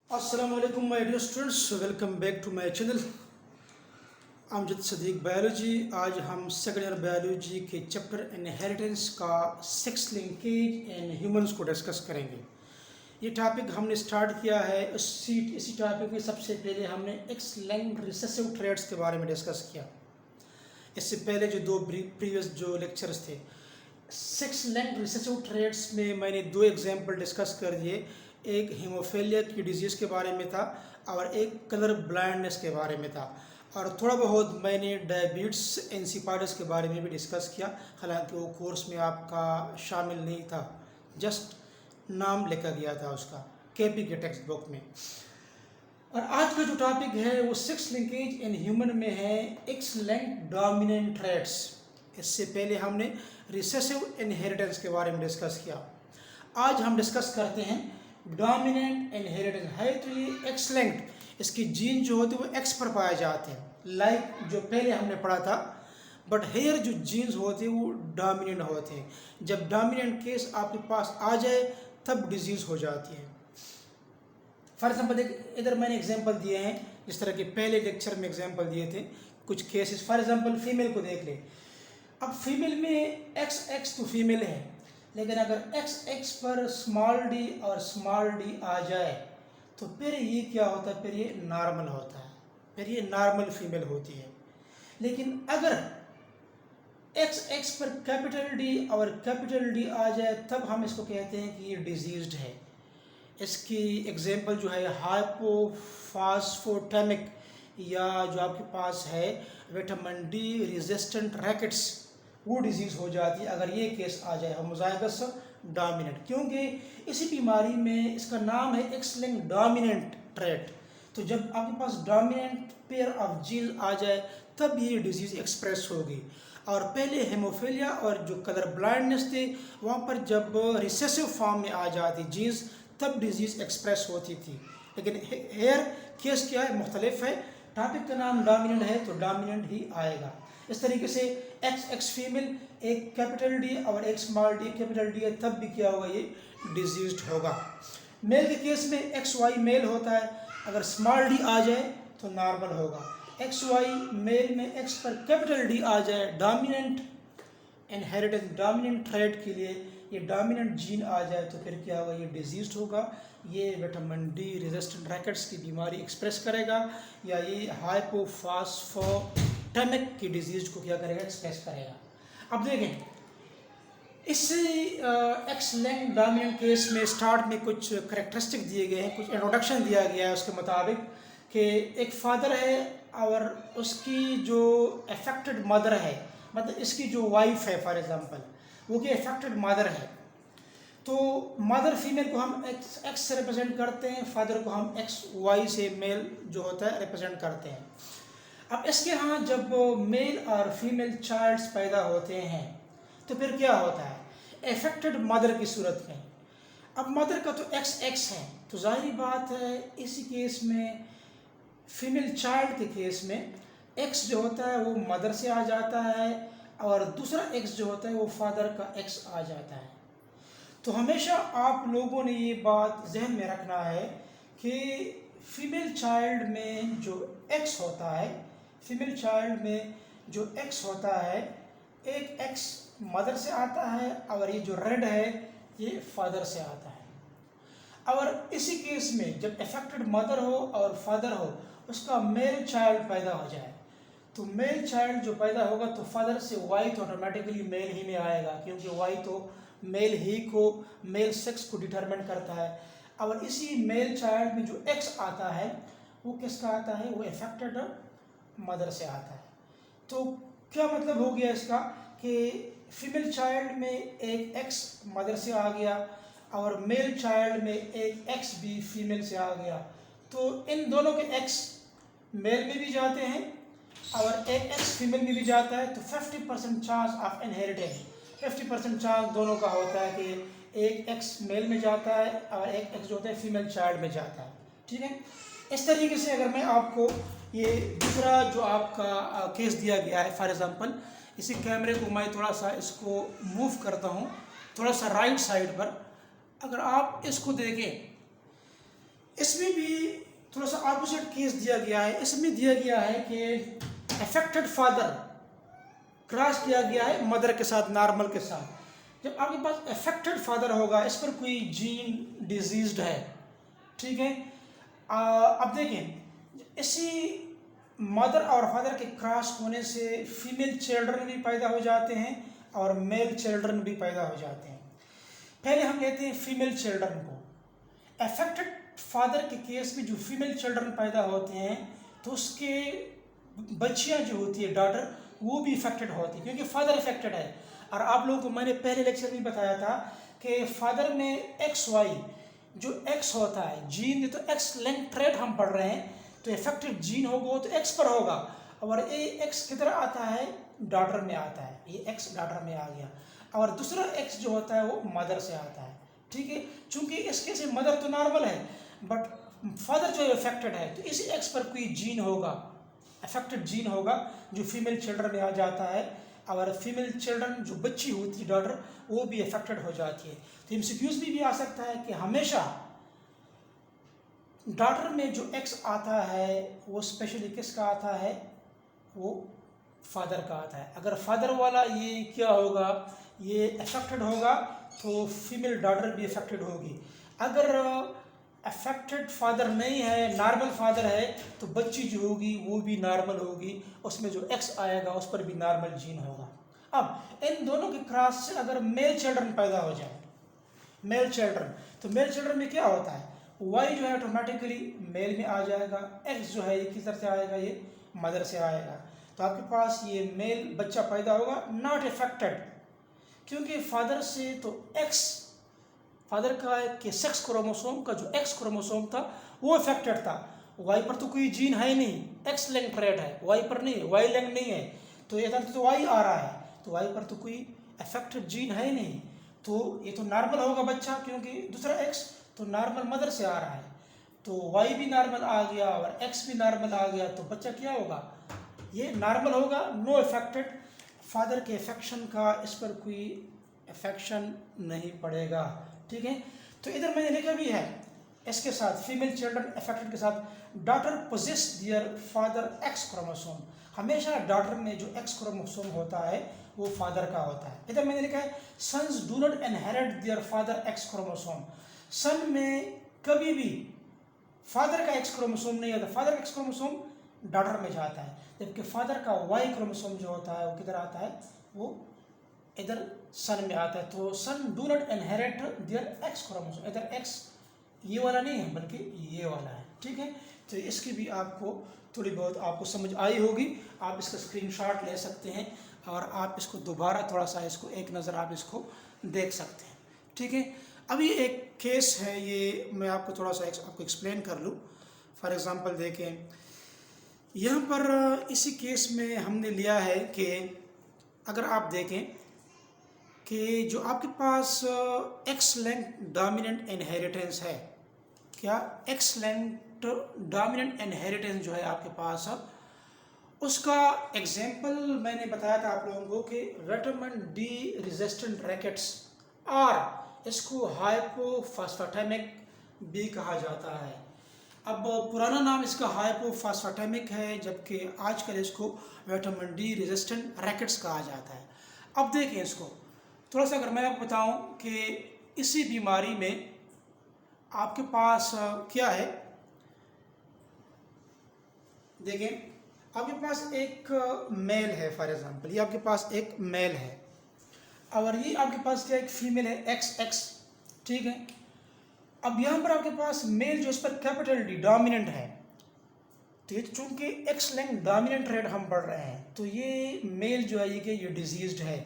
Assalamualaikum my dear students, welcome back to my channel. Amjad Sadiq biology. आज हम second year biology के chapter inheritance का sex linkage in humans को discuss करेंगे। ये टॉपिक हमने स्टार्ट किया है। इसी टॉपिक में सबसे पहले हमने एक्स लिंक्ड रिसेसिव ट्रेड्स के बारे में डिस्कस किया। इससे पहले जो दो प्रीवियस जो लेक्चर्स थे, सेक्स लिंक्ड रिसेसिव ट्रेड्स में मैंने दो एग्जाम्पल डिस्कस कर दिए। एक हीमोफीलिया की डिजीज़ के बारे में था और एक कलर ब्लाइंडनेस के बारे में था, और थोड़ा बहुत मैंने डायबिटीज इंसिपाइटिस के बारे में भी डिस्कस किया। हालांकि वो कोर्स में आपका शामिल नहीं था, जस्ट नाम लिखा गया था उसका केपी के टेक्स्ट बुक में। और आज का जो टॉपिक है वो सेक्स लिंकेज इन ह्यूमन में है, एक्स लिंक्ड डोमिनेंट ट्रेड्स। इससे पहले हमने रिसेसिव इनहेरिटेंस के बारे में डिस्कस किया। आज हम डिस्कस करते हैं डोमिनेंट इनहेरिटेंस। है तो ये एक्स लिंक्ड, इसके जीन जो होते हैं वो एक्स पर पाए जाते हैं, लाइक जो पहले हमने पढ़ा था। बट हेयर जो जीन्स होते हैं वो डोमिनेंट होते हैं। जब डोमिनेंट केस आपके पास आ जाए तब डिजीज़ हो जाती है। फॉर एग्जाम्पल इधर मैंने एग्जांपल दिए हैं, जिस तरह के पहले लेक्चर में एग्जांपल दिए थे कुछ केसेस। फॉर एग्जांपल फीमेल को देख ले। अब फीमेल में एक्स तो फीमेल है, लेकिन अगर एक्स पर स्मॉल डी और स्मॉल डी आ जाए तो फिर ये क्या होता है, फिर ये नॉर्मल होता है, फिर ये नॉर्मल फीमेल होती है। लेकिन अगर एक्स पर कैपिटल डी और कैपिटल डी आ जाए तब हम इसको कहते हैं कि ये डिजीज्ड है। इसकी एग्जांपल जो है हाइपोफास्फोटेमिक, या जो आपके पास है विटामिन डी रेजिस्टेंट रैकेट्स, वो डिजीज़ हो जाती है अगर ये केस आ जाए होमोजाइगस डोमिनेंट। क्योंकि इसी बीमारी में इसका नाम है एक्स लिंक्ड डोमिनेंट ट्रेट। तो जब आपके पास डोमिनेंट पेयर ऑफ जीन आ जाए तब ये डिजीज़ एक्सप्रेस होगी। और पहले हेमोफीलिया और जो कलर ब्लाइंडनेस थे वहाँ पर जब रिसेसिव फॉर्म में आ जाती जीन्स तब डिजीज़ एक्सप्रेस होती थी। लेकिन हेयर केस क्या है, मुख्तलिफ है। टॉपिक का नाम डोमिनेंट है तो डोमिनेंट ही आएगा। इस तरीके से एक्स फीमेल, एक कैपिटल डी और एक स्मॉल डी कैपिटल डी है, तब भी क्या होगा, ये डिजीज्ड होगा। मेल के केस में एक्स वाई मेल होता है, अगर स्मॉल डी आ जाए तो नॉर्मल होगा। एक्स वाई मेल में एक्स पर कैपिटल डी आ जाए, डोमिनेंट इनहेरिटेंस डोमिनेंट ट्रेट के लिए ये डोमिनेंट जीन आ जाए तो फिर क्या होगा, ये डिजीज्ड होगा। ये विटामिन डी रेजिस्टेंट रैकेट्स की बीमारी एक्सप्रेस करेगा, या ये हाइपोफास्फोटेमिक की डिजीज को क्या करेगा, एक्सप्रेस करेगा। अब देखें, इससे एक्स लिंक्ड डोमिनेंट केस में स्टार्ट में कुछ करेक्टरिस्टिक दिए गए हैं, कुछ इंट्रोडक्शन दिया गया है उसके मुताबिक कि एक फादर है और उसकी जो अफेक्टेड मदर है, मतलब इसकी जो वाइफ है फॉर एग्जांपल, वो कि अफेक्टेड मदर है। तो मदर फीमेल को हम एक्स से रिप्रेजेंट करते हैं, फादर को हम एक्स वाई से मेल जो होता है रिप्रेजेंट करते हैं। अब इसके यहाँ जब मेल और फीमेल चाइल्ड्स पैदा होते हैं तो फिर क्या होता है, अफेक्टेड मदर की सूरत में। अब मदर का तो एक्स है, तो जाहिर बात है इसी केस में फीमेल चाइल्ड के केस में एक्स जो होता है वो मदर से आ जाता है, और दूसरा एक्स जो होता है वो फादर का एक्स आ जाता है। तो हमेशा आप लोगों ने ये बात जहन में रखना है कि फीमेल चाइल्ड में जो एक्स होता है, फीमेल चाइल्ड में जो एक्स होता है, एक एक्स मदर से आता है और ये जो रेड है ये फादर से आता है। और इसी केस में जब अफेक्टेड मदर हो और फादर हो, उसका मेल चाइल्ड पैदा हो जाए, तो मेल चाइल्ड जो पैदा होगा तो फादर से वाई तो ऑटोमेटिकली मेल ही में आएगा, क्योंकि वाई तो मेल ही को, मेल सेक्स को डिटरमिन करता है। और इसी मेल चाइल्ड में जो एक्स आता है वो किसका आता है, वो अफेक्टेड मदर से आता है। तो क्या मतलब हो गया इसका कि फीमेल चाइल्ड में एक एक्स मदर से आ गया और मेल चाइल्ड में एक एक्स भी फीमेल से आ गया। तो इन दोनों के एक्स मेल में भी जाते हैं और एक एक्स फीमेल में भी जाता है, तो 50% चांस ऑफ इनहेरिटेंस, 50% चांस दोनों का होता है कि एक एक्स मेल में जाता है और एक एक्स जो होता है फीमेल चाइल्ड में जाता है। ठीक है, इस तरीके से अगर मैं आपको ये दूसरा जो आपका केस दिया गया है, फॉर एग्जांपल इसी कैमरे को मैं थोड़ा सा इसको मूव करता हूँ, थोड़ा सा राइट साइड पर, अगर आप इसको देखें इसमें भी थोड़ा सा ऑपोजिट केस दिया गया है। इसमें दिया गया है कि अफेक्टेड फादर क्रॉस किया गया है मदर के साथ, नॉर्मल के साथ। जब आपके पास अफेक्टेड फादर होगा, इस पर कोई जीन डिजीज्ड है, ठीक है। अब देखें, इसी मदर और फादर के क्रॉस होने से फीमेल चिल्ड्रन भी पैदा हो जाते हैं और मेल चिल्ड्रन भी पैदा हो जाते हैं। पहले हम लेते हैं फीमेल चिल्ड्रन को। अफेक्टेड फादर के केस में जो फीमेल चिल्ड्रन पैदा होते हैं तो उसके बच्चियां जो होती है, डॉटर, वो भी इफेक्टेड होती है क्योंकि फादर इफेक्टेड है। और आप लोगों को मैंने पहले लेक्चर में बताया था कि फादर में एक्स वाई जो एक्स होता है जीन, तो एक्स लिंक्ड ट्रेट हम पढ़ रहे हैं, तो इफेक्टेड जीन होगा तो एक्स पर होगा। और ये एक्स किधर आता है, डॉटर में आता है, ये एक्स डॉटर में आ गया। और दूसरा एक्स जो होता है वो मदर से आता है, ठीक है। चूंकि इसके से मदर तो नॉर्मल है बट फादर जो इफेक्टेड है, तो इसी एक्स पर कोई जीन होगा, अफेक्टेड जीन होगा जो फीमेल चिल्ड्रन में आ जाता है। और फीमेल चिल्ड्रन जो बच्ची होती है, डॉटर, वो भी अफेक्टेड हो जाती है। तो एमसीक्यूज में भी आ सकता है कि हमेशा डॉटर में जो एक्स आता है वो स्पेशली किसका आता है, वो फादर का आता है। अगर फादर वाला ये क्या होगा, ये अफेक्टेड होगा तो फीमेल डॉटर भी अफेक्टेड होगी। अगर अफेक्टेड फादर नहीं है, नॉर्मल फादर है, तो बच्ची जो होगी वो भी नॉर्मल होगी, उसमें जो एक्स आएगा उस पर भी नॉर्मल जीन होगा। अब इन दोनों के क्रॉस से अगर मेल चिल्ड्रन पैदा हो जाए, मेल चिल्ड्रन, तो मेल चिल्ड्रन में क्या होता है, वाई जो है ऑटोमेटिकली मेल में आ जाएगा, एक्स जो है ये किस तरह से आएगा, ये मदर से आएगा। तो आपके पास ये मेल बच्चा पैदा होगा नॉट इफेक्टेड, क्योंकि फादर से तो एक्स, फादर का के सेक्स क्रोमोसोम का जो एक्स क्रोमोसोम था वो इफेक्टेड था। वाई पर तो कोई जीन है नहीं, एक्स लिंक्ड ट्रेट है, वाई पर नहीं, वाई लिंक्ड नहीं है, तो ये तो वाई आ रहा है, तो वाई पर तो कोई अफेक्टेड जीन है नहीं, तो ये तो नॉर्मल होगा बच्चा, क्योंकि दूसरा एक्स तो नॉर्मल मदर से आ रहा है, तो वाई भी नॉर्मल आ गया और एक्स भी नॉर्मल आ गया, तो बच्चा क्या होगा, ये नॉर्मल होगा, नो इफेक्टेड। फादर के इफेक्शन का इस पर कोई इफेक्शन नहीं पड़ेगा, ठीक है। तो इधर मैंने लिखा भी है इसके साथ फीमेल चिल्ड्रन अफेक्टेड के साथ, डॉटर पोजेस दियर फादर एक्स क्रोमोसोम। हमेशा डॉटर में जो एक्स क्रोमोसोम होता है वो फादर का होता है। इधर मैंने लिखा है sons do not inherit their father X chromosome. Son में कभी भी फादर का एक्स क्रोमोसोम नहीं आता, फादर का एक्स क्रोमोसोम डॉटर में जाता है, जबकि फादर का वाई क्रोमोसोम जो होता है वो किधर आता है, वो इधर सन में आता है। तो son do not inherit their X chromosome, इधर एक्स ये वाला नहीं है बल्कि ये वाला है, ठीक है। तो इसकी भी आपको थोड़ी बहुत आपको समझ आई होगी, आप इसका स्क्रीनशॉट ले सकते हैं और आप इसको दोबारा थोड़ा सा इसको एक नज़र आप इसको देख सकते हैं, ठीक है। अभी एक केस है, ये मैं आपको थोड़ा सा आपको एक्सप्लेन कर लूँ। फॉर एग्ज़ाम्पल देखें, यहाँ पर इसी केस में हमने लिया है कि अगर आप देखें कि जो आपके पास एक्स लिंक्ड डोमिनेंट इनहेरिटेंस है, क्या एक्स लिंक्ड डोमिनेंट इनहेरिटेंस जो है आपके पास, उसका एग्जाम्पल मैंने बताया था आप लोगों को कि विटामिन डी रेजिस्टेंट रैकेट्स, और इसको हाइपोफॉस्फेटेमिक भी कहा जाता है। अब पुराना नाम इसका हाइपोफॉस्फेटेमिक है, जबकि आजकल इसको विटामिन डी रेजिस्टेंट रैकेट्स कहा जाता है। अब देखें इसको थोड़ा सा, अगर मैं आपको बताऊं कि इसी बीमारी में आपके पास क्या है, देखें आपके पास एक मेल है, फॉर एग्जांपल ये आपके पास एक मेल है और ये आपके पास क्या एक फीमेल है, एक्स एक्स, ठीक है। अब यहाँ पर आपके पास मेल जो इस पर कैपिटल डी डोमिनेंट है, तो ये चूंकि एक्स लिंक्ड डोमिनेंट रेट हम पढ़ रहे हैं, तो ये मेल जो है ये डिजीज्ड है,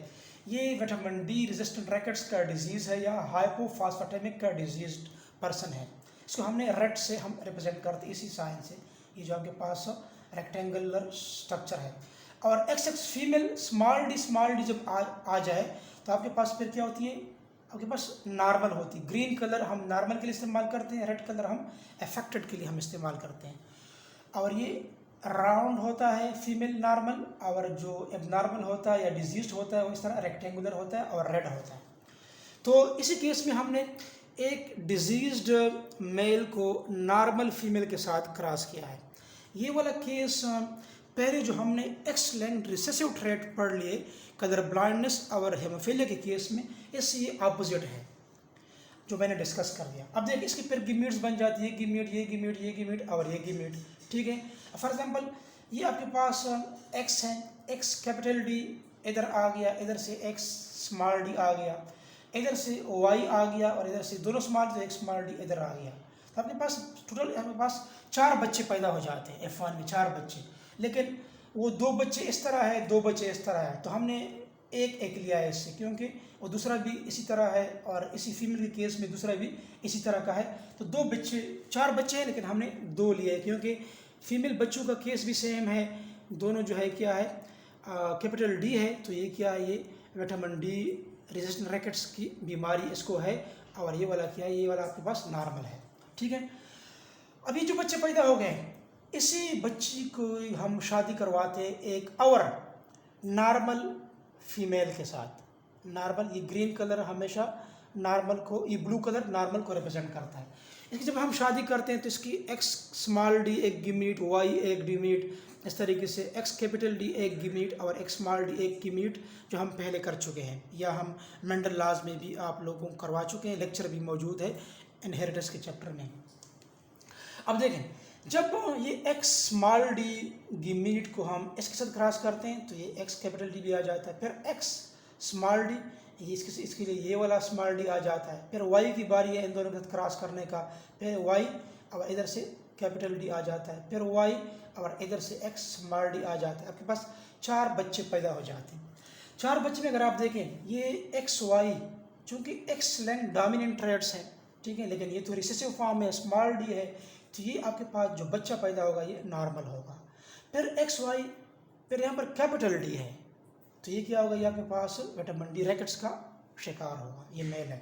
ये विटामिन डी रेजिस्टेंट रैकेट्स का डिजीज़ है या हाइपोफॉस्फेटेमिक का डिजीज्ड पर्सन है। इसको हमने रेट से हम रिप्रेजेंट करते इसी साइन से, ये जो आपके पास रेक्टेंगुलर स्ट्रक्चर है। और x x female small D जब आ जाए तो आपके पास फिर क्या होती है, आपके पास नॉर्मल होती है। ग्रीन कलर हम नॉर्मल के लिए इस्तेमाल करते हैं, रेड कलर हम अफेक्टेड के लिए हम इस्तेमाल करते हैं। और ये राउंड होता है फीमेल नॉर्मल, और जो एबनॉर्मल होता है या डिजीज्ड होता है वो इस तरह रेक्टेंगुलर होता है और रेड होता है। तो इसी केस में हमने एक डिजीज्ड मेल को नॉर्मल फीमेल के साथ क्रॉस किया है। ये वाला केस पहले जो हमने एक्स लिंक्ड रिसेसिव ट्रेट पढ़ लिए कलर ब्लाइंडनेस और हेमोफीलिया के केस में, इससे ये अपोजिट है जो मैंने डिस्कस कर दिया। अब देखिए इसकी फिर गिमीट्स बन जाती है, गिमीट, ये गिमीट, ये गिमीट और ये गिमीट, ठीक है। फॉर एग्जांपल ये आपके पास एक्स है, एक्स कैपिटल डी इधर आ गया, इधर से एक्स स्मॉल डी आ गया, इधर से वाई आ गया और इधर से दोनों स्मॉल तो एक स्मॉल डी इधर आ गया। तो आपके पास टोटल आपके पास 4 बच्चे पैदा हो जाते हैं F1 में, 4 बच्चे, लेकिन वो 2 बच्चे इस तरह है, 2 बच्चे इस तरह है, तो हमने एक लिया है इससे, क्योंकि वो दूसरा भी इसी तरह है और इसी फीमेल के केस में दूसरा भी इसी तरह का है। तो 2 बच्चे, 4 बच्चे हैं लेकिन हमने 2 लिए हैं, क्योंकि फीमेल बच्चों का केस भी सेम है, दोनों जो है क्या है कैपिटल डी है, तो ये क्या है, ये विटामिन डी रेजिस्टेंट रैकेट्स की बीमारी इसको है, और ये वाला क्या है, ये वाला आपके पास नॉर्मल है, ठीक है। अभी जो बच्चे पैदा हो गए, इसी बच्ची को हम शादी करवाते एक और नॉर्मल फीमेल के साथ। नॉर्मल, ये ग्रीन कलर हमेशा नॉर्मल को, ये ब्लू कलर नॉर्मल को रिप्रेजेंट करता है। इसकी जब हम शादी करते हैं तो इसकी एक्स स्मॉल डी एक गिमीट, वाई एक डिमीट, इस तरीके से एक्स कैपिटल डी एक गिमीट और एक्स स्मॉल डी एक गिमीट, जो हम पहले कर चुके हैं, या हम मेंडल लॉज में भी आप लोगों को करवा चुके हैं, लेक्चर भी मौजूद है इनहेरिटेंस के चैप्टर में। अब देखें, जब ये एक्स स्मॉल डी गिमीट को हम इसके साथ क्रॉस करते हैं तो ये एक्स कैपिटल डी भी आ जाता है, फिर एक्स स्मॉल डी, ये इसके लिए ये वाला स्मॉल डी आ जाता है, फिर वाई की बारी है इन दोनों के साथ क्रॉस करने का, फिर वाई और इधर से कैपिटल डी आ जाता है, फिर वाई और इधर से एक्स स्मॉल डी आ जाता है। आपके पास 4 बच्चे पैदा हो जाते हैं। 4 बच्चे में अगर आप देखें, ये एक्स वाई चूँकि एक्स लिंक्ड डोमिनेंट ट्रेट्स हैं, ठीक है, लेकिन ये तो रिसेसिव फॉर्म में स्मॉल डी है, तो ये आपके पास जो बच्चा पैदा होगा ये नॉर्मल होगा। फिर एक्स वाई, फिर यहाँ पर कैपिटल डी है, तो ये क्या होगा, ये आपके पास विटामिन डी रैकेट्स का शिकार होगा, ये मेल है।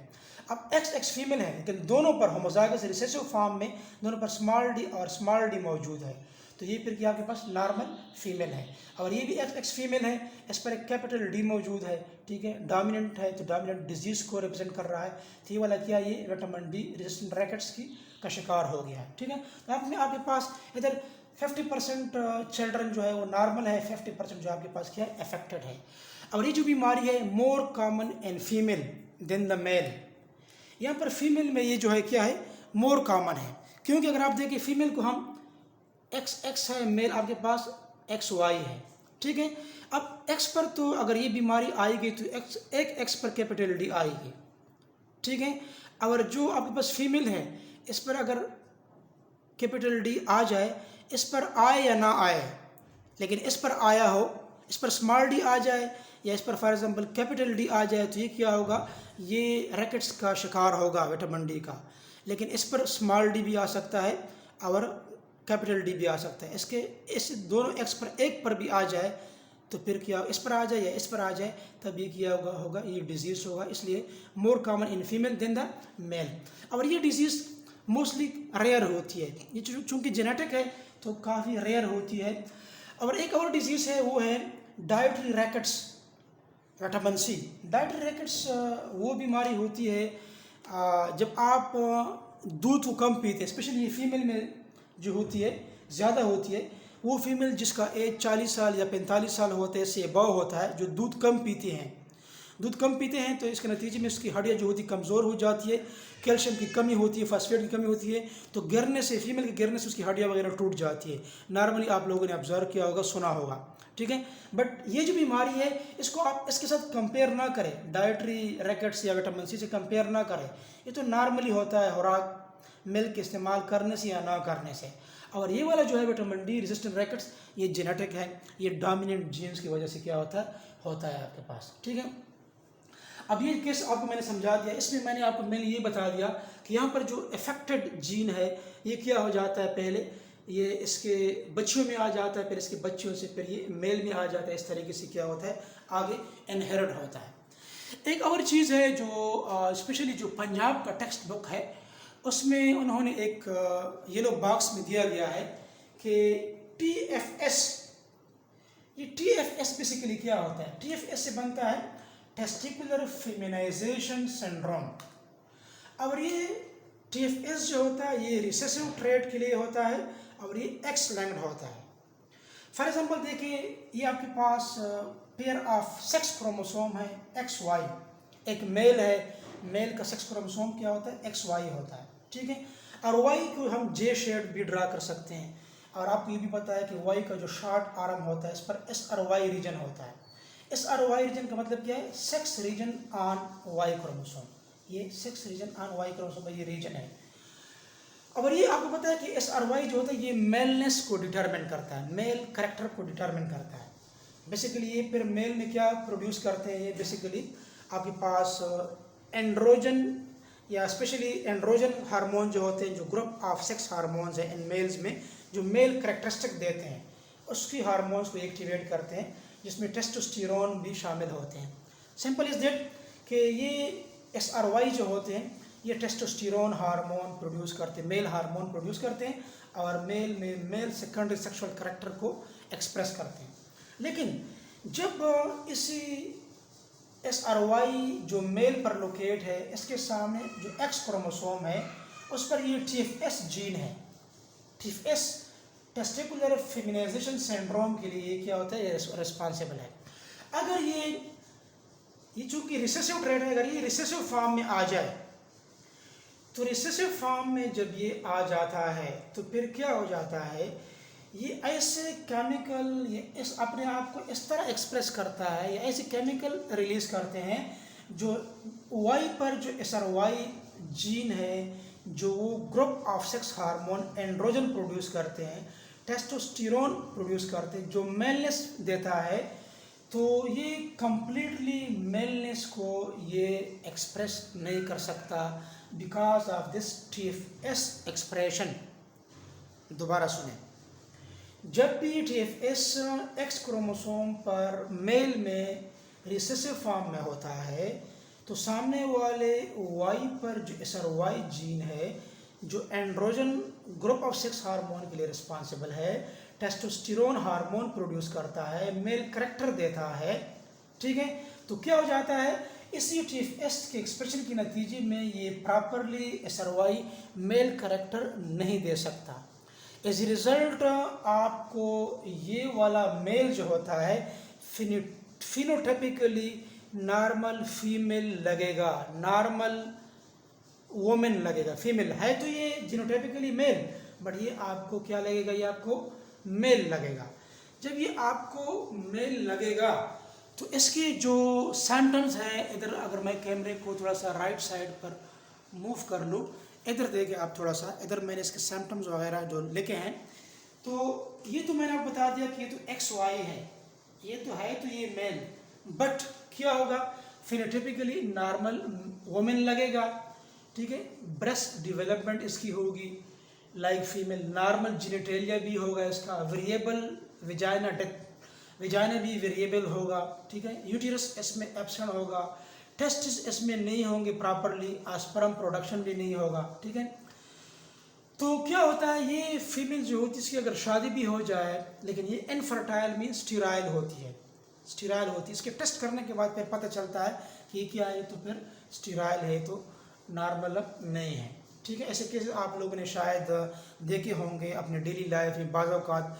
अब एक्स फीमेल है, लेकिन दोनों पर होमोजाइगस रिसेसिव फॉर्म में दोनों पर स्मॉल डी और स्मॉल डी मौजूद है, तो ये फिर क्या आपके पास नॉर्मल फीमेल है। और ये भी एक्स फीमेल है, इस पर एक कैपिटल डी मौजूद है, ठीक है, डोमिनेंट है, तो डोमिनेंट डिजीज़ को रिप्रेजेंट कर रहा है, तो ये वाला क्या, ये विटामिन डी रेजिस्टेंट रैकेट्स की का शिकार हो गया है, ठीक है। तो आपके पास इधर 50% चिल्ड्रन जो है वो नॉर्मल है, 50% जो आपके पास क्या है अफेक्टेड है। और ये जो बीमारी है more common in female than the male, यहाँ पर फीमेल में ये जो है क्या है मोर कॉमन है, क्योंकि अगर आप देखिए फीमेल को हम एक्स है, मेल आपके पास एक्स वाई है, ठीक है। अब एक्स पर तो अगर ये बीमारी आएगी तो एक्स पर कैपिटल डी आएगी, ठीक है। और जो आपके पास फीमेल है इस पर अगर कैपिटल डी आ जाए, इस पर आए या ना आए, लेकिन इस पर आया हो, इस पर स्मॉल डी आ जाए या इस पर फॉर एग्जांपल कैपिटल डी आ जाए, तो ये क्या होगा, ये रैकेट्स का शिकार होगा विटामिन डी का। लेकिन इस पर स्मॉल डी भी आ सकता है और कैपिटल डी भी आ सकता है। इस दोनों एक्स पर एक पर भी आ जाए तो फिर क्या, इस पर आ जाए या इस पर आ जाए, तब ये क्या होगा ये डिजीज़ होगा। इसलिए more common in female than the male. और ये डिजीज़ मोस्टली रेयर होती है, ये चूँकि जेनेटिक है तो काफ़ी रेयर होती है। और एक और डिजीज़ है वो है dietary rickets, vitamin C. Dietary rickets वो बीमारी होती है जब आप दूध को कम पीते हैं, स्पेशली ये फीमेल में जो होती है ज़्यादा होती है, वो फीमेल जिसका एज 40 साल या 45 साल होते हैं से अबव होता है, जो दूध कम पीते हैं। दूध कम पीते हैं तो इसके नतीजे में उसकी हड्डियाँ जो होती कमज़ोर हो जाती है, कैल्शियम की कमी होती है, फास्फेट की कमी होती है, तो गिरने से, फीमेल के गिरने से उसकी हड्डियाँ वगैरह टूट जाती है। नॉर्मली आप लोगों ने ऑब्जर्व किया होगा, सुना होगा, ठीक है। बट ये जो बीमारी है इसको आप इसके साथ कंपेयर ना करें, डाइटरी रैकेट्स या विटामिन सी से कंपेयर ना करें। ये तो नॉर्मली होता है खुराक मिल्क इस्तेमाल करने से या ना करने से। और ये वाला जो है विटामिन डी रेजिस्टेंट रैकेट्स, ये जेनेटिक है, ये डोमिनेंट जीन्स की वजह से क्या होता है आपके पास, ठीक है। अब ये केस आपको मैंने समझा दिया, इसमें मैंने ये बता दिया कि यहाँ पर जो अफेक्टेड जीन है ये क्या हो जाता है, पहले ये इसके बच्चों में आ जाता है, फिर इसके बच्चों से फिर ये मेल में आ जाता है। इस तरीके से क्या होता है आगे इनहेरिट होता है। एक और चीज़ है जो स्पेशली जो पंजाब का टेक्स्ट बुक है उसमें उन्होंने एक येलो बॉक्स में दिया गया है कि TFS, ये TFS बेसिकली क्या होता है। TFS से बनता है टेस्टिकुलर फेमिनाइजेशन सिंड्रोम। और ये TFS जो होता है ये रिसेसिव ट्रेट के लिए होता है और ये एक्स लिंक्ड होता है। फॉर एग्जांपल देखिए, ये आपके पास पेयर ऑफ सेक्स क्रोमोसोम है XY, एक मेल है, मेल का सेक्स क्रोमोसोम क्या होता है XY होता है, ठीक है। और Y को हम J शेड भी ड्रा कर सकते हैं। और आपको ये भी पता है कि Y का जो शॉर्ट आर्म होता है इस पर SRY रीजन होता है। SRY रीजन का मतलब क्या है? Sex region on Y chromosome. ये sex region on Y chromosome का ये रीजन है। और ये आपको पता है कि SRY जो होता है ये मेलनेस को डिटरमिन करता है, मेल करेक्टर को डिटरमिन करता है। बेसिकली ये फिर मेल में क्या प्रोड्यूस करते हैं, ये बेसिकली आपके पास एंड्रोजन या स्पेशली एंड्रोजन हार्मोन जो होते हैं, जो ग्रुप ऑफ सेक्स हार्मोन्स हैं इन मेल्स में, जो मेल करेक्टरिस्टिक देते हैं उसकी हार्मोन्स को एक्टिवेट करते हैं, जिसमें टेस्टोस्टेरोन भी शामिल होते हैं। सिंपल इज दैट कि ये SRY जो होते हैं ये टेस्टोस्टेरोन हार्मोन प्रोड्यूस करते हैं, मेल हार्मोन प्रोड्यूस करते हैं और मेल में मेल सेकेंडरी सेक्सुअल करैक्टर को एक्सप्रेस करते हैं। लेकिन जब इसी SRY जो मेल पर लोकेट है इसके सामने जो X क्रोमोसोम है उस पर ये TFS जीन है। TFS टेस्टिकुलर फेमिनाइजेशन सिंड्रोम के लिए क्या होता है, ये रिस्पॉन्सिबल है। अगर ये चूंकि रिसेसिव ट्रेट है, अगर ये रिसेसिव फॉर्म में आ जाए तो रिसेसिव फॉर्म में जब ये आ जाता है तो फिर क्या हो जाता है, ये ऐसे केमिकल ये इस अपने आप को इस तरह एक्सप्रेस करता है, या ऐसे केमिकल रिलीज करते हैं जो Y पर जो SRY जीन है, जो वो group of sex hormone androgen produce करते हैं, टेस्टोस्टेरोन प्रोड्यूस करते हैं, जो मेलनेस देता है, तो ये कंप्लीटली मेलनेस को ये एक्सप्रेस नहीं कर सकता because of this TFS expression. दोबारा सुने, जब भी TFS X क्रोमोसोम पर मेल में रिसेसिव फॉर्म में होता है तो सामने वाले Y पर जो SRY जीन है, जो androgen group of sex hormone के लिए रिस्पॉन्सिबल है, टेस्टोस्टेरोन हार्मोन प्रोड्यूस करता है, मेल करेक्टर देता है, ठीक है। तो क्या हो जाता है, इसी TFS के एक्सप्रेशन के नतीजे में ये प्रॉपरली SRY मेल करेक्टर नहीं दे सकता। एज ए रिज़ल्ट आपको ये वाला मेल जो होता है फिनोटाइपिकली नॉर्मल फीमेल लगेगा, नॉर्मल वोमेन लगेगा, फीमेल है तो ये जीनोटाइपिकली मेल, बट ये आपको क्या लगेगा, ये आपको मेल लगेगा। जब ये आपको मेल लगेगा तो इसके जो सिम्टम्स हैं, इधर अगर मैं कैमरे को थोड़ा सा राइट साइड पर मूव कर लूँ, इधर देखिए आप थोड़ा सा, इधर मैंने इसके सिम्टम्स वगैरह जो लिखे हैं, तो ये तो मैंने आपको बता दिया कि ये तो XY है, ये तो है तो ये मेल, बट क्या होगा, फिनोटाइपिकली नॉर्मल वोमेन लगेगा, ठीक है। ब्रेस्ट डेवलपमेंट इसकी होगी लाइक फीमेल, नॉर्मल जेनिटेलिया भी होगा इसका, वेरिएबल विजाइना, डेथ विजाइना भी वेरिएबल होगा, ठीक है। यूटेरस इसमें एब्सेंट होगा, टेस्टिस इसमें नहीं होंगे प्रॉपरली, स्पर्म प्रोडक्शन भी नहीं होगा, ठीक है। तो क्या होता है, ये फीमेल जो होती है इसकी अगर शादी भी हो जाए लेकिन ये इनफर्टाइल मीन स्टीराइल होती है, स्टीराइल होती है। इसके टेस्ट करने के बाद फिर पता चलता है कि ये क्या है, तो फिर स्टीराइल है, तो नॉर्मल नहीं है, ठीक है। ऐसे केस आप लोगों ने शायद देखे होंगे अपने डेली लाइफ में। बाज़ औक़ात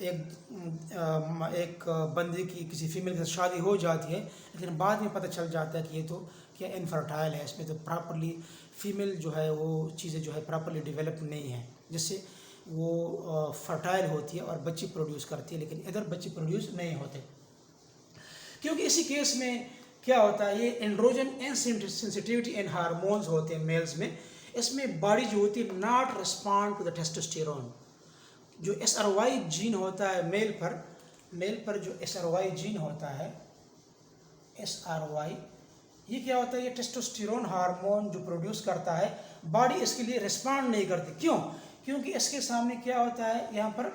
एक बंदे की किसी फीमेल के साथ शादी हो जाती है लेकिन बाद में पता चल जाता है कि ये तो क्या इनफर्टाइल है, इसमें तो प्रॉपरली फीमेल जो है वो चीज़ें जो है प्रॉपरली डेवलप नहीं है, जिससे वो फर्टाइल होती है और बच्ची प्रोड्यूस करती है, लेकिन इधर बच्चे प्रोड्यूस नहीं होते। क्योंकि इसी केस में क्या होता है, ये एंड्रोजन सेंसिटिविटी इन हार्मोन्स होते हैं मेल्स में, इसमें बॉडी जो होती है not respond to the testosterone. जो SRY जीन होता है मेल पर जो SRY जीन होता है, SRY, ये क्या होता है, ये टेस्टोस्टेरोन हार्मोन जो प्रोड्यूस करता है, बॉडी इसके लिए रिस्पॉन्ड नहीं करती। क्यों? क्योंकि इसके सामने क्या होता है, यहाँ पर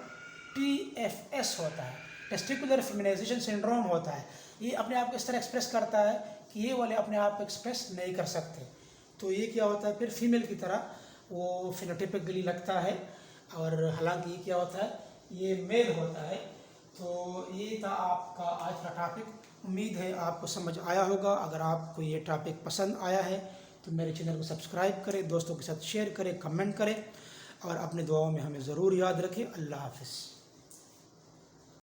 TFS होता है, टेस्टिकुलर फेमिनाइजेशन सिंड्रोम होता है। ये अपने आप को इस तरह एक्सप्रेस करता है कि ये वाले अपने आप को एक्सप्रेस नहीं कर सकते, तो ये क्या होता है, फिर फीमेल की तरह वो फिनोटाइपिकली लगता है, और हालांकि ये क्या होता है, ये मेल होता है। तो ये था आपका आज का टॉपिक। उम्मीद है आपको समझ आया होगा। अगर आपको ये टॉपिक पसंद आया है तो मेरे चैनल को सब्सक्राइब करें, दोस्तों के साथ शेयर करें, कमेंट करें और अपने दुआओं में हमें ज़रूर याद रखें। अल्लाह हाफ़िज़।